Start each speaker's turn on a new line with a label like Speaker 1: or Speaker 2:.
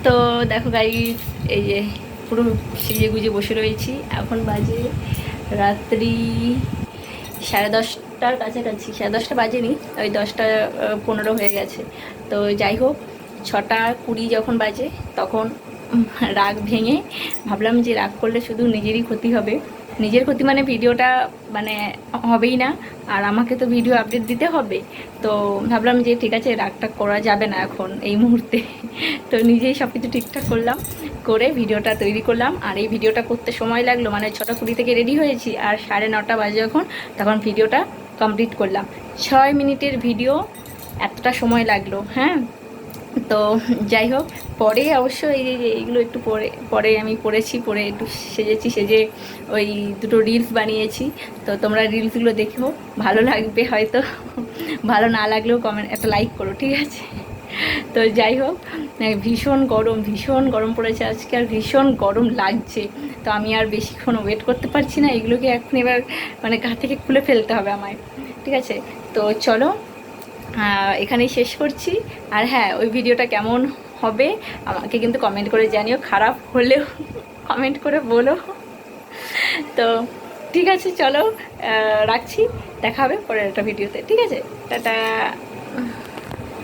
Speaker 1: তো দেখো গাইস, এই যে পুরো সেজে গুজে বসে রয়েছি। এখন বাজে রাত্রি 10:30টার কাছাকাছি, 10:30টা বাজেনি, ওই 10টা 15 হয়ে গেছে। তো যাই হোক, 6টা 20 যখন বাজে তখন রাগ ভেঙে ভাবলাম যে রাগ করলে শুধু নিজেরই ক্ষতি হবে। নিজের ক্ষতি মানে ভিডিওটা মানে হবেই না, আর আমাকে তো ভিডিও আপডেট দিতে হবে। তো ভাবলাম যে ঠিক আছে, রাগটা করা যাবে না এখন এই মুহূর্তে। তো নিজেই সব কিছু ঠিকঠাক করলাম, করে ভিডিওটা তৈরি করলাম। আর এই ভিডিওটা করতে সময় লাগলো, মানে 6টা 20 থেকে রেডি হয়েছি, আর 9:30 বাজে তখন ভিডিওটা কমপ্লিট করলাম। 6 মিনিটের ভিডিও, এতটা সময় লাগলো। হ্যাঁ, তো যাই হোক, পরে অবশ্য এই যে এইগুলো একটু পরে পরে আমি পড়েছি, পরে একটু সেজেছি, সেজে ওই দুটো রিলস বানিয়েছি। তো তোমরা রিলসগুলো দেখো, ভালো লাগবে হয়তো। ভালো না লাগলেও কমেন্ট একটা লাইক করো, ঠিক আছে? তো যাই হোক, ভীষণ গরম, ভীষণ গরম পড়েছে আজকে, আর ভীষণ গরম লাগছে। তো আমি আর বেশিক্ষণ ওয়েট করতে পারছি না, এগুলোকে এখন এবার মানে গা থেকে খুলে ফেলতে হবে আমায়, ঠিক আছে? তো চলো, এখানেই শেষ করছি। আর হ্যাঁ, ওই ভিডিওটা কেমন হবে আমাকে কিন্তু কমেন্ট করে জানিও, খারাপ হলেও কমেন্ট করে বলো। তো ঠিক আছে, চলো রাখছি, দেখা হবে পরের একটা ভিডিওতে, ঠিক আছে? টাটা।